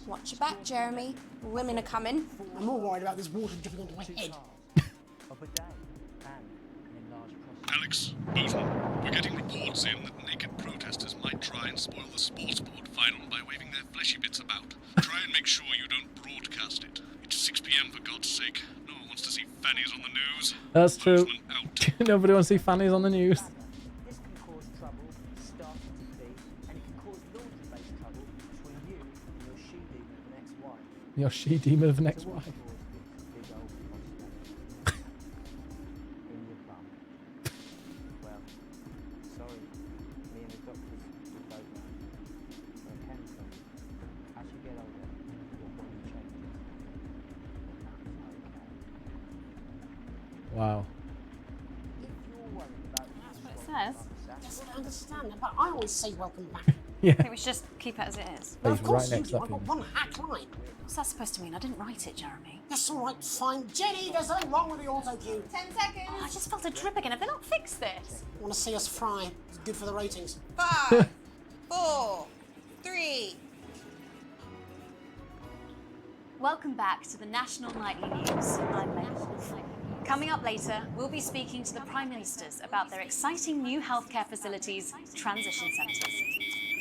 Watch your back, Jeremy. Women are coming. I'm more worried about this water dripping onto my head. Alex, Bowden, we're getting reports in that naked protesters might try and spoil the sports board final by waving their fleshy bits about. Try and make sure you don't broadcast it. It's 6 p.m. for God's sake. No one wants to see fannies on the news. That's true. Postman out. Nobody wants to see fannies on the news. This can cause trouble, starting to be, and it can cause laundry-based trouble between you and your she-demon of an ex-wife. Your she-demon of an ex-wife. Big old in your bum. Well, sorry, me and the doctors will both know. But I can tell you, as you get older, your body changes. And that's okay. Wow. If you're worried about That's what it says. Yes, I understand that, but I always say welcome back. Yeah. I think we should just keep it as it is. Well, He's of course right you next do. up I've got him. one hack line. What's that supposed to mean? I didn't write it, Jeremy. That's all right, fine. Jenny, there's something wrong with the auto cue. 10 seconds. Oh, I just felt a drip again. Have they not fixed this? Want to see us fry? It's good for the ratings. 5, 4, 3. Welcome back to the National Nightly News. I'm Megan Wolf. Coming up later, we'll be speaking to the Prime Ministers about their exciting new healthcare facilities, transition centres.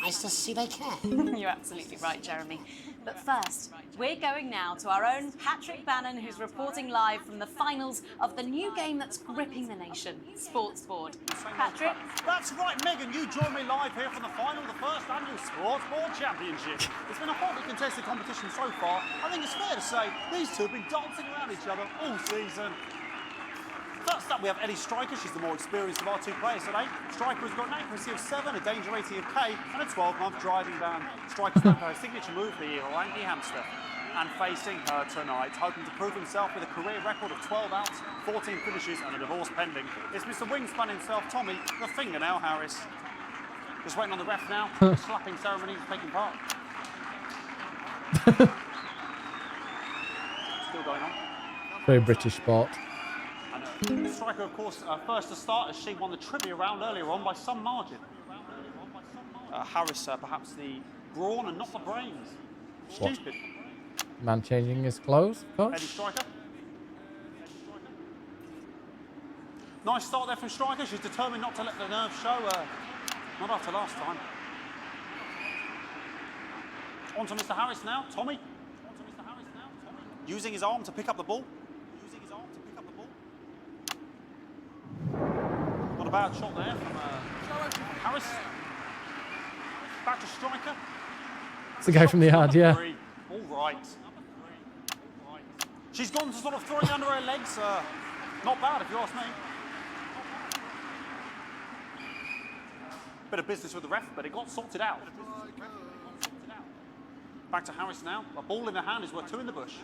Nice to see they care. You're absolutely right, Jeremy. But first, we're going now to our own Patrick Bannon, who's reporting live from the finals of the new game that's gripping the nation, Sports Board. Patrick? That's right, Megan. You join me live here from the final of the first annual Sports Board Championship. It's been a hotly contested competition so far. I think it's fair to say these two have been dancing around each other all season. First up, we have Eddie Striker. She's the more experienced of our two players today. Striker has got an accuracy of 7, a danger rating of K, and a 12-month driving ban. Striker's known for her signature move, the Orangi hamster. And facing her tonight, hoping to prove himself with a career record of 12 outs, 14 finishes, and a divorce pending, it's Mr. Wingspan himself, Tommy, the Fingernail Harris. Just waiting on the ref now. The slapping ceremony is taking part. Still going on. Very British sport. And Striker, of course, first to start as she won the trivia round earlier on by some margin. Harris, perhaps the brawn and not the brains. Stupid. Man changing his clothes, of course. Eddie Striker. Nice start there from Striker. She's determined not to let the nerves show. Not after last time. On to Mr. Harris now. Tommy. Using his arm to pick up the ball. Not a bad shot there from Harris. Back to Striker. It's the guy from the ad, yeah. All right. She's gone to sort of throwing under her legs. Not bad, if you ask me. Bit of business with the ref, but it got sorted out. Back to Harris now. A ball in the hand is worth 2 in the bush.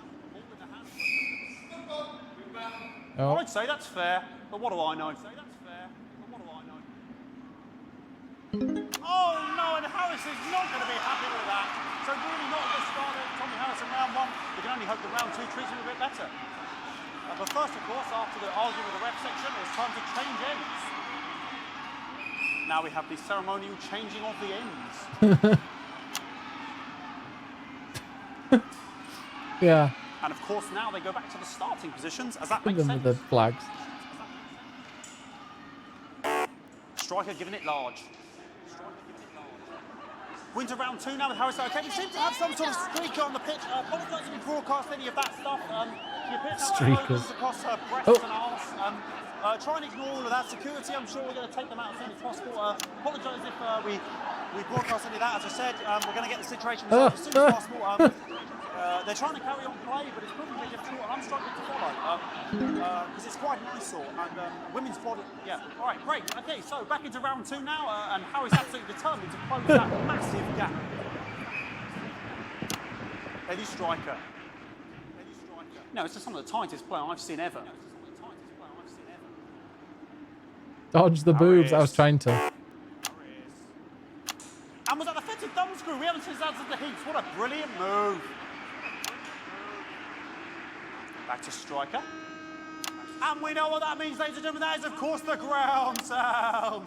Oh. I'd say that's fair, but what do I know? Oh no, and Harris is not going to be happy with that. So really not a good start there, Tommy Harris in round 1. We can only hope that round 2 treats him a bit better. But first, of course, after the argument with the ref section, it's time to change ends. Now we have the ceremonial changing of the ends. Yeah. And of course, now they go back to the starting positions, as that Put makes them sense. with the flags. Striker giving it large. Winter round 2 now with Harris. Okay, we seem to have some sort of streaker on the pitch. Apologise if we broadcast any of that stuff. She appears to have Streakers. across her breasts and arse. Try and ignore all of that security. I'm sure we're going to take them out as soon as possible. Apologise if we broadcast any of that. As I said, we're going to get the situation resolved as soon as possible. They're trying to carry on play, but it's proving very difficult, and I'm struggling to follow because it's quite an eyesore. And women's body, yeah. All right, great. Okay, so back into round 2 now, and Harry's absolutely determined to close that massive gap. Eddie Striker. No, it's just some of the tightest play I've seen ever. Dodge the boobs. I was trying to. And was that the fitted thumb screw? We haven't seen that since the heats. What a brilliant move. Back to Striker. And we know what that means, ladies and gentlemen. That is, of course, the ground sound.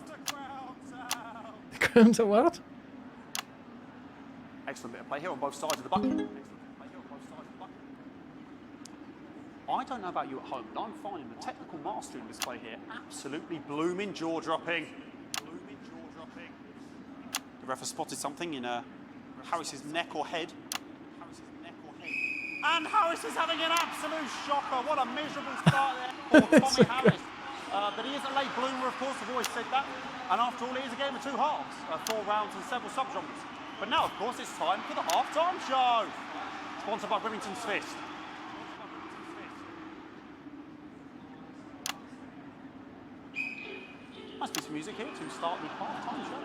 Ground to what? Excellent bit of play here on both sides of the bucket. I don't know about you at home, but I'm finding the technical mastering display here absolutely blooming jaw-dropping. The ref has spotted something in Harris's neck or head. And Harris is having an absolute shocker. What a miserable start there for Tommy Harris. But he is a late bloomer, of course, I've always said that. And after all, it is a game of 2 halves, 4 rounds and several subgenres. But now, of course, it's time for the halftime show. Sponsored by Remington's Fist. Nice piece of music here to start the halftime show.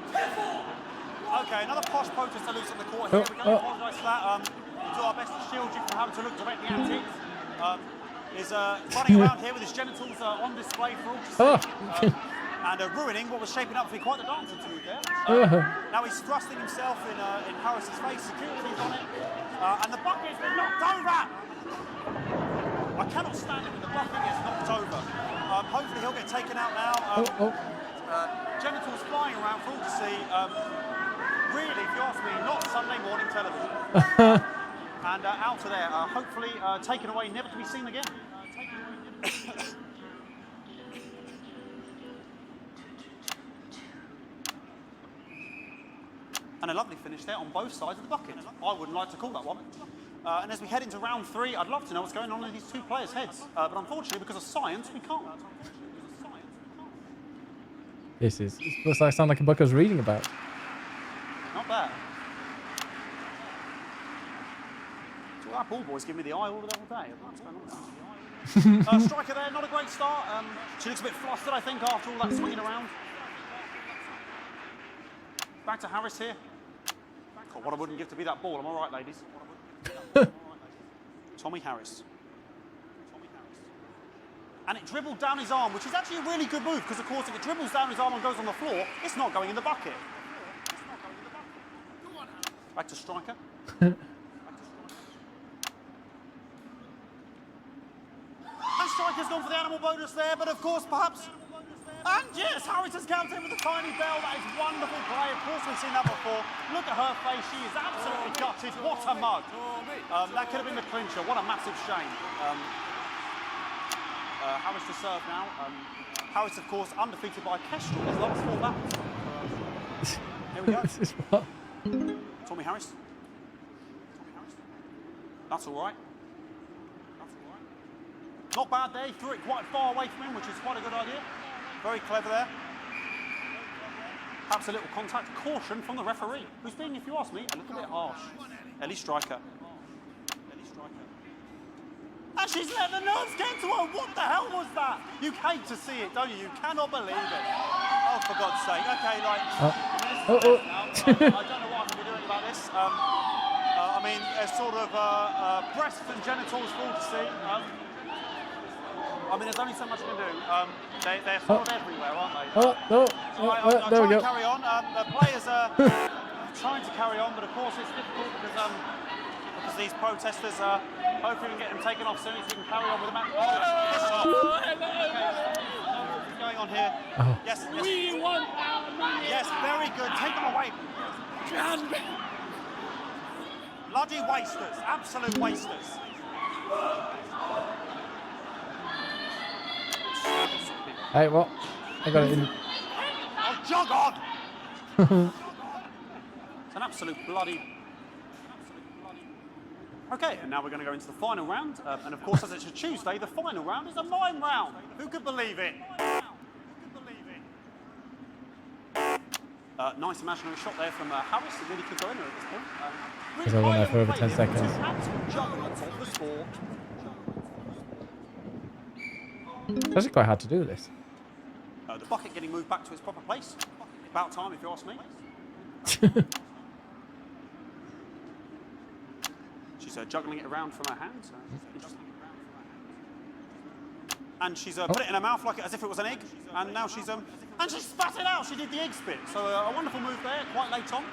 Okay, another posh protester loose on the court here. We're going to apologise for that. We'll do our best to shield you from having to look directly at it. Is running around here with his genitals on display for all to see. And ruining what was shaping up to be quite the dance or two there. Now he's thrusting himself in Harris's face, security's on it. And the bucket's been knocked over! I cannot stand it when the bucket gets knocked over. Hopefully he'll get taken out now. Genitals flying around for all to see. Really, if you ask me, not Sunday morning television. And out of there, hopefully taken away, never to be seen again. And a lovely finish there on both sides of the bucket. I wouldn't like to call that one. And as we head into round 3, I'd love to know what's going on in these 2 players' heads. But unfortunately, because of science, we can't. This looks like sound like a book I was reading about. Not bad. So that ball boy's giving me the eye all day. What's going on there? Striker there, not a great start. She looks a bit flustered, I think, after all that swinging around. Back to Harris here. God, what I wouldn't give to be that ball. I'm all right, ladies. Tommy Harris. And it dribbled down his arm, which is actually a really good move, because, of course, if it dribbles down his arm and goes on the floor, it's not going in the bucket. Back to striker. And striker's gone for the animal bonus there, but, of course, perhaps... And yes, Harris has counted with a tiny bell. That is wonderful play. Of course, we've seen that before. Look at her face. She is absolutely gutted. What a mug. That could have been the clincher. What a massive shame. Harris to serve now. Harris, of course, undefeated by Kestrel his last 4 battles. Here we go. This is what? Tommy Harris. That's all right. Not bad there. He threw it quite far away from him, which is quite a good idea. Very clever there. Perhaps a little contact. Caution from the referee, who's being, if you ask me, a little bit harsh. Ellie Striker. And she's let the nerves get to her. What the hell was that? You hate to see it, don't you? You cannot believe it. Oh, for God's sake. Okay, like... I don't know what I'm going to be doing about this. I mean, there's sort of breasts and genitals for all to see. I mean, there's only so much you can do. They're sort of everywhere, aren't they? I'm there we trying go. to carry on. The players are trying to carry on, but of course it's difficult because these protesters hopefully we can get them taken off soon so we can carry on with the match. What's going on here? Yes. We want our money. Yes, very good. Take them away. Bloody wasters. Absolute wasters. Hey, what? I got it in. Oh, jog on! It's an absolute bloody... Okay, and now we're going to go into the final round. And of course, as it's a Tuesday, the final round is a mime round. Who could believe it? Nice imaginary shot there from Harris. It really could go in there at this point. Because I went there for over 10 seconds. Absolute juggernaut of the sport. It's actually quite hard to do this. The bucket getting moved back to its proper place. About time, if you ask me. She's juggling it around from her hands. And she's put it in her mouth like as if it was an egg. And now she's and she spat it out. She did the egg spit. So a wonderful move there, quite late on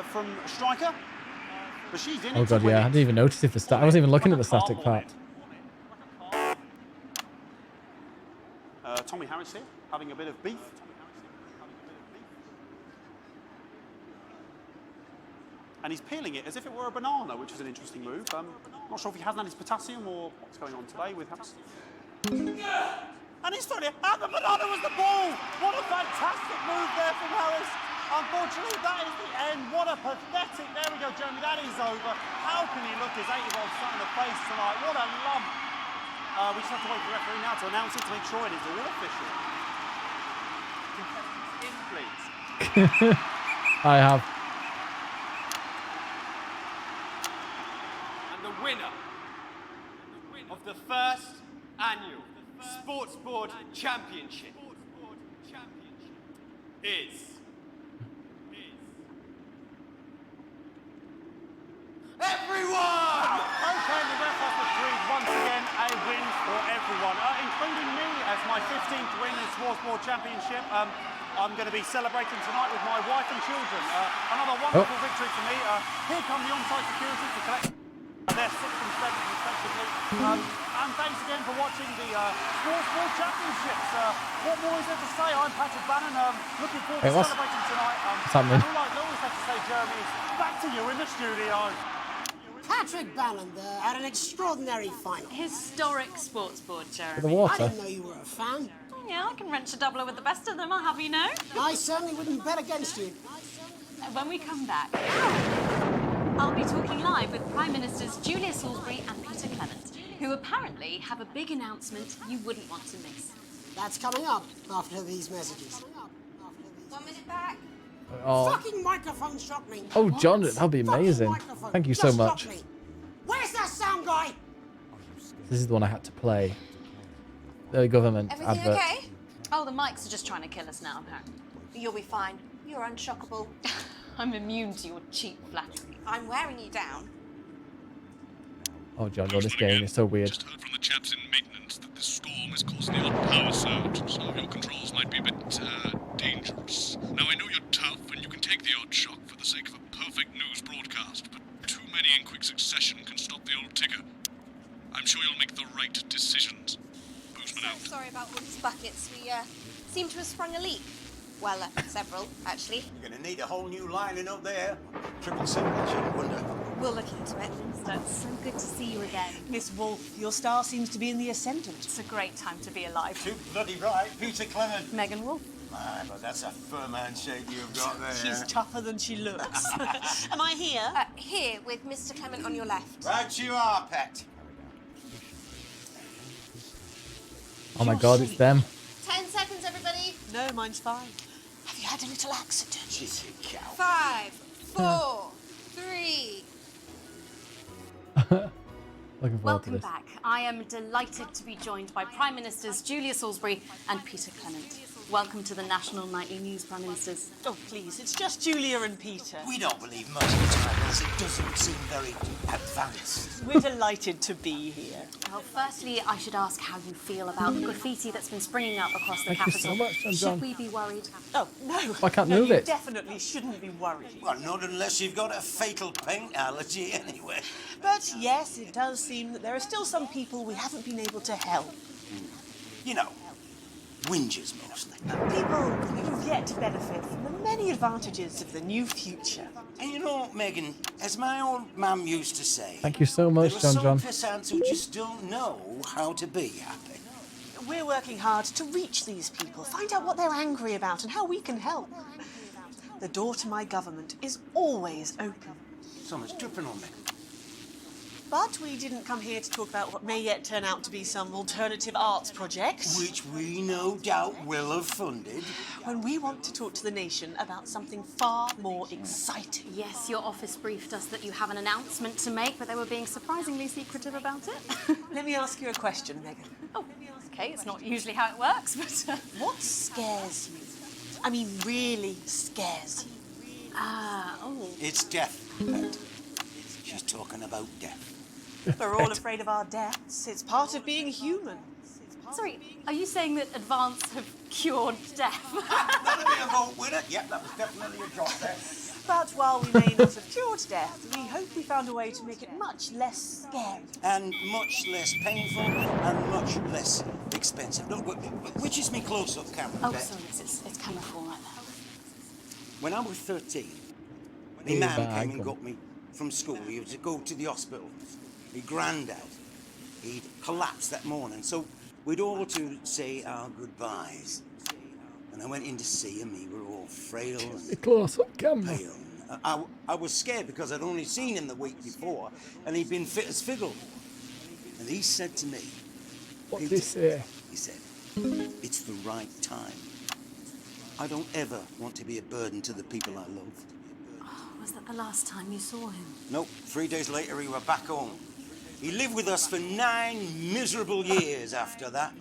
from Striker. But she's in it. Oh god, yeah, I didn't even notice if the stat. I wasn't even looking at the static part. Tommy Harris here, having a bit of beef. and he's peeling it as if it were a banana, which is an interesting move. Not sure if he hasn't had his potassium or what's going on today with him. And he's throwing it, and the banana was the ball! What a fantastic move there from Harris. Unfortunately, that is the end. What a pathetic, there we go, Jeremy, that is over. How can he look his 80-year-old son in the face tonight? What a lump. We just have to wait for the referee now to announce it to make sure it is all official. Contestants in, please. I have. And the winner of the first annual Sports Board Championship is everyone! Okay, the ref has agreed once again a win for everyone, including me as my 15th win in the Sports Board Championship. I'm going to be celebrating tonight with my wife and children. Another wonderful victory for me. Here come the on-site security to collect their 6th and 7th respectively. And thanks again for watching the Sports Board Championships. What more is there to say? I'm Patrick Bannon. Looking forward to celebrating tonight. What's happening? All I always have to say, Jeremy, is back to you in the studio. Patrick Bannon there had an extraordinary final. Historic sports board, Jeremy. The I water. didn't know you were a fan. Yeah, I can wrench a doubler with the best of them, I'll have you know. I certainly wouldn't bet against you. When we come back, I'll be talking live with Prime Ministers Julia Salisbury and Peter Clement, who apparently have a big announcement you wouldn't want to miss. That's coming up after these messages. 1 minute back. Oh, Fucking microphone shocked me. oh, John, that'll be Fucking amazing. microphone Thank you so just much. shocked me. Where's that sound guy? This is the one I had to play. The government Everything advert. okay? Oh, the mics are just trying to kill us now, apparently. You'll be fine. You're unshockable. I'm immune to your cheap flattery. I'm wearing you down. Oh, John, this game is so weird. Just heard from the chaps in maintenance that this storm is causing the odd power surge, so your controls might be a bit dangerous. Now, I know you're tough and you can take the odd shock for the sake of a perfect news broadcast, but too many in quick succession can stop the old ticker. I'm sure you'll make the right decisions. Boozman out. Sorry about all these buckets. We seem to have sprung a leak. Well, several, actually. You're gonna need a whole new lining up there. Triple single, shouldn't wonder. We'll look into it. It's so good to see you again. Miss Wolfe, your star seems to be in the ascendant. It's a great time to be alive. Too bloody right, Peter Clement. Megan Wolfe. My, but that's a firm handshake you've got there. She's tougher than she looks. Am I here? Here, with Mr. Clement on your left. Right you are, pet. Oh my god, it's them. 10 seconds, everybody. No, mine's fine. Have you had a little accident? She's a cow. 5, 4, 3. Looking forward to Welcome this. back. I am delighted to be joined by Prime Ministers Julia Salisbury and Peter Clement. Welcome to the National Nightly News, Prime Ministers. Oh, please, it's just Julia and Peter. We don't believe much of the titles. It doesn't seem very advanced. We're delighted to be here. Well, firstly, I should ask how you feel about the graffiti that's been springing up across the Thank you capital. so much, John. Should we be worried? Oh, no. I can't no, move you it. definitely shouldn't be worried. Well, not unless you've got a fatal paint allergy anyway. But yes, it does seem that there are still some people we haven't been able to help. You know, whingers mostly. People who've yet to benefit from the many advantages of the new future. And you know, Megan, as my old mum used to say, Thank you so much, there are John some John. pissants who just don't know how to be happy. We're working hard to reach these people, find out what they're angry about and how we can help. The door to my government is always open. Someone's tripping on me. But we didn't come here to talk about what may yet turn out to be some alternative arts project. Which we no doubt will have funded. When we want to talk to the nation about something far more exciting. Yes, your office briefed us that you have an announcement to make, but they were being surprisingly secretive about it. Let me ask you a question, Megan. Oh, okay, it's not usually how it works, but... What scares you? I mean, really scares you? It's death, pet. She's talking about death. We're all afraid of our deaths. It's part of being human. Sorry, are you saying that advance have cured death? That'll be a vote winner. Yep, that was definitely a drop there. But while we may not have cured death, we hope we found a way to make it much less scary. And much less painful and much less expensive. Look, which is me close-up camera, Oh, pet? sorry, it's camera 4 right now. When I was 13, My mum came and got me from school. He was to go to the hospital. My granddad, he'd collapsed that morning, so we'd all to say our goodbyes. And I went in to see him. He were all frail and Close up camera. pale. I was scared because I'd only seen him the week before, and he'd been fit as fiddle. And he said to me, What did he say? He said, it's the right time. I don't ever want to be a burden to the people I love. Oh, was that the last time you saw him? Nope, 3 days later we were back home. He lived with us for 9 miserable years after that.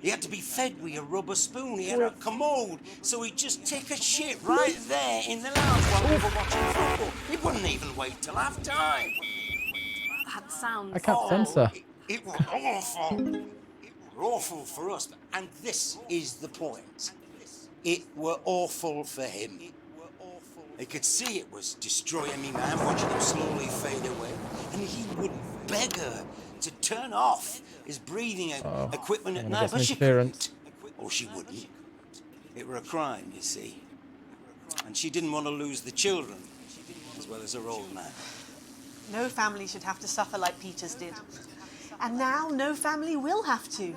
He had to be fed with a rubber spoon. He had a commode, so he'd just take a shit right there in the lounge while we were watching football. He wouldn't even wait till half time. That sounds... I can't censor. It was awful. It was awful for us, and this is the point. It were awful for him. I could see it was destroying me, man, watching him slowly fade away. And he would beg her to turn off his breathing equipment at night, but she couldn't. Or she wouldn't. It were a crime, you see. And she didn't want to lose the children, as well as her old man. No family should have to suffer like Peter's did. And now no family will have to.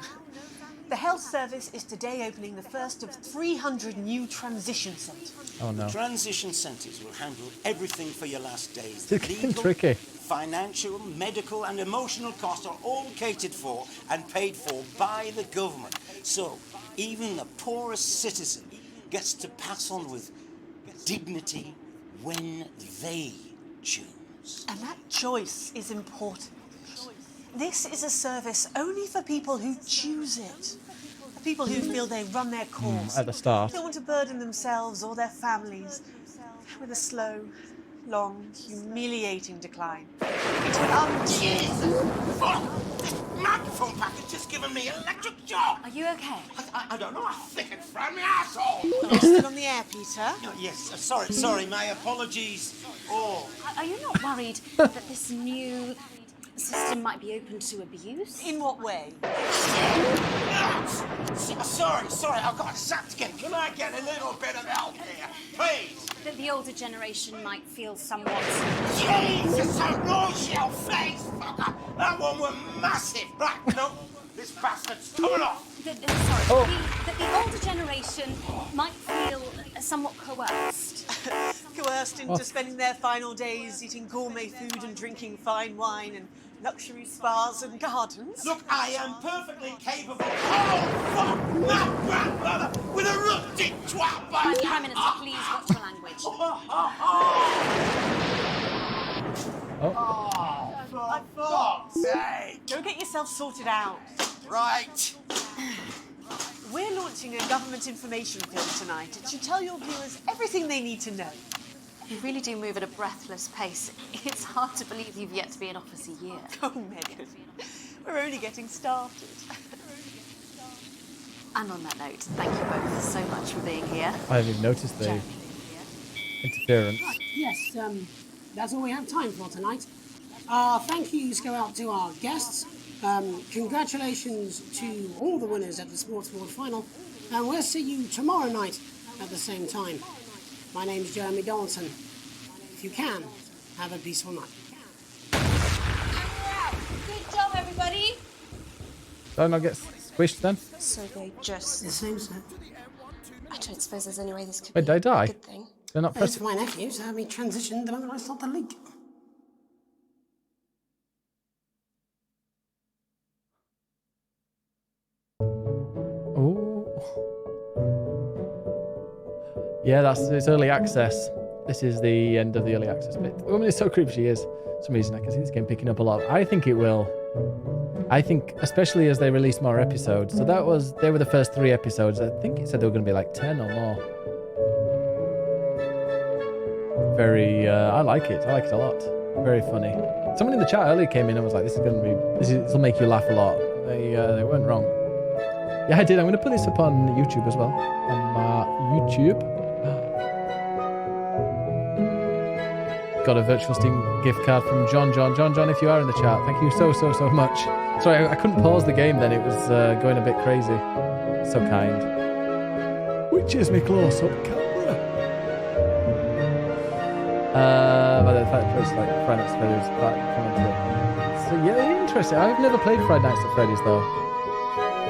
The health service is today opening the first of 300 new transition centres. Oh no. The transition centres will handle everything for your last days. It's getting Legal, tricky. financial, medical and emotional costs are all catered for and paid for by the government. So even the poorest citizen gets to pass on with dignity when they choose. And that choice is important. This is a service only for people who choose it. The people who feel they run their course. At the start. Don't want to burden themselves or their families with a slow, long, humiliating decline. Jesus! Microphone package just given me electric shock! Are you okay? I don't know, I flickered from my asshole! You're still on the air, Peter. Yes, sorry, my apologies. Oh. Are you not worried that this new system might be open to abuse? In what way? Sorry, I've got sapped again. Can I get a little bit of help here, please? That the older generation might feel somewhat... Jesus, a royal face, fucker! That one was massive. Right, no, this bastard's coming off. That the older generation might feel somewhat coerced. Coerced into spending their final days eating gourmet food and drinking fine wine and luxury spas and gardens. Look, I am perfectly capable. Oh, fuck! My grandmother with a rusty twat by Prime Minister, please watch your language. For fuck's sake! Go get yourself sorted out. Right. We're launching a government information film tonight. It should tell your viewers everything they need to know. You really do move at a breathless pace. It's hard to believe you've yet to be in office a year. Oh, Megan, we're only getting started. And on that note, thank you both so much for being here. I haven't even noticed the interference. Right, yes, that's all we have time for tonight. Thank yous go out to our guests. Congratulations to all the winners at the Sports Board final. And we'll see you tomorrow night at the same time. My name's Jeremy Donaldson. If you can, have a peaceful night. Good job, everybody. Don't I get squished then? So they just... It seems so. I don't suppose there's any way this could Wait, be did I die? a good thing. They're not It's pressing. my nephew, so we transitioned the moment I stopped the leak. Oh. Yeah, it's early access. This is the end of the early access bit. The woman is so creepy she is. For some reason I can see this game picking up a lot. I think it will. I think, especially as they release more episodes. So they were the first 3 episodes. I think it said there were going to be like 10 or more. Very, I like it. I like it a lot. Very funny. Someone in the chat earlier came in and was like, this will make you laugh a lot. They weren't wrong. Yeah, I did. I'm going to put this up on YouTube as well. On YouTube. Got a Virtual Steam gift card from John, if you are in the chat. Thank you so much. Sorry, I couldn't pause the game then. It was going a bit crazy. So kind. Which is my close-up camera. But the fact that it's like Friday Nights at Freddy's commentary. So yeah, interesting. I've never played Friday Nights at Freddy's though.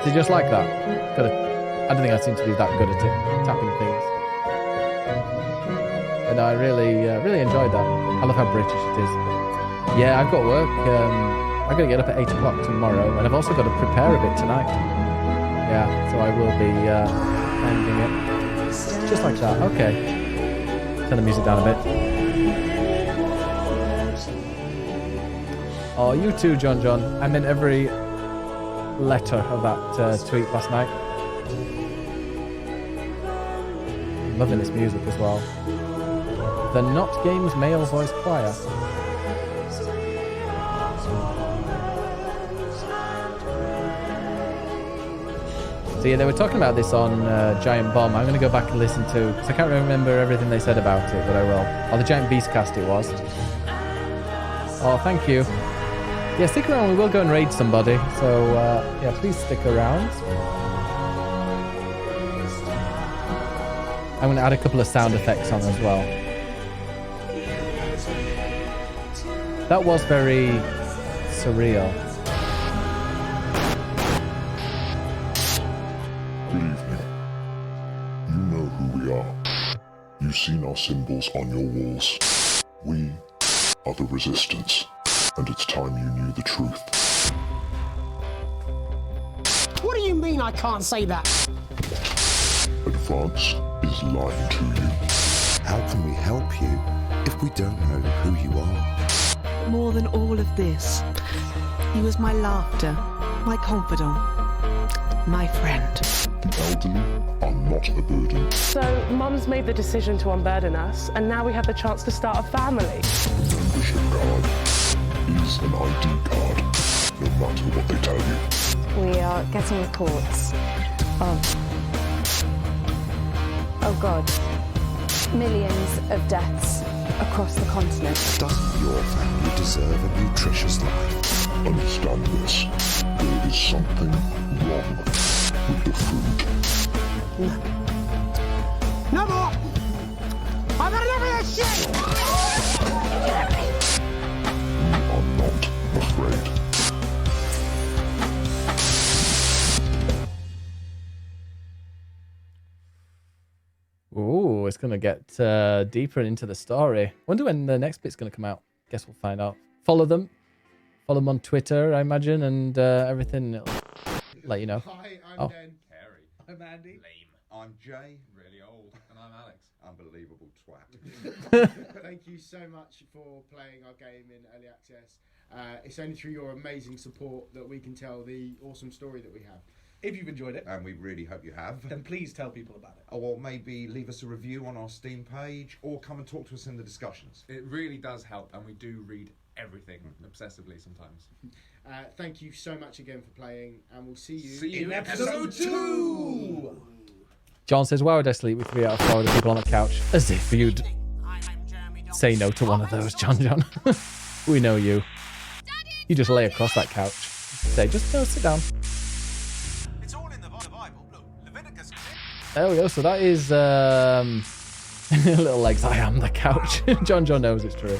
Is it just like that? I don't think I seem to be that good at it, tapping things. But no, I really enjoyed that. I love how British it is. Yeah, I've got work. I've got to get up at 8 o'clock tomorrow, and I've also got to prepare a bit tonight. Yeah, so I will be ending it. Just like that. Okay. Turn the music down a bit. Oh, you too, John. I meant every letter of that tweet last night. Loving this music as well. The Not Games male voice choir. So yeah, they were talking about this on Giant Bomb. I'm going to go back and listen to, because I can't remember everything they said about it, but I will. Oh, the Giant Beast cast it was. Oh, thank you. Yeah, stick around. We will go and raid somebody. So yeah, please stick around. I'm going to add a couple of sound effects on as well. That was very surreal. Good evening. You know who we are. You've seen our symbols on your walls. We are the Resistance, and it's time you knew the truth. What do you mean I can't say that? Advance is lying to you. How can we help you if we don't know who you are? More than all of this, he was my laughter, my confidant, my friend. The elderly are not a burden. So, Mum's made the decision to unburden us, and now we have the chance to start a family. The membership card is an ID card, no matter what they tell you. We are getting reports of, oh God, millions of deaths across the continent. Doesn't your family deserve a nutritious life? Understand this. There is something wrong with the food. No more! I've had enough of this shit! We are not afraid. Ooh, it's going to get deeper into the story. Wonder when the next bit's going to come out. Guess we'll find out. Follow them. Follow them on Twitter, I imagine, and everything. It'll let you know. Hi, I'm Dan. Carey. I'm Andy. Lame. I'm Jay. Really old. And I'm Alex. Unbelievable twat. Thank you so much for playing our game in early access. It's only through your amazing support that we can tell the awesome story that we have. If you've enjoyed it, And we really hope you have. then please tell people about it. Or maybe leave us a review on our Steam page, or come and talk to us in the discussions. It really does help, and we do read everything obsessively sometimes. Thank you so much again for playing, and we'll see you, See you in in episode 2! John says, why would I sleep with 3 out of 4 of the people on the couch? As if you'd say no to one of those, John. We know you. You just lay across that couch. Say, just go sit down. It's all in the Bible. Look, Leviticus. There we go. So that is little legs. I am the couch. John knows it's true.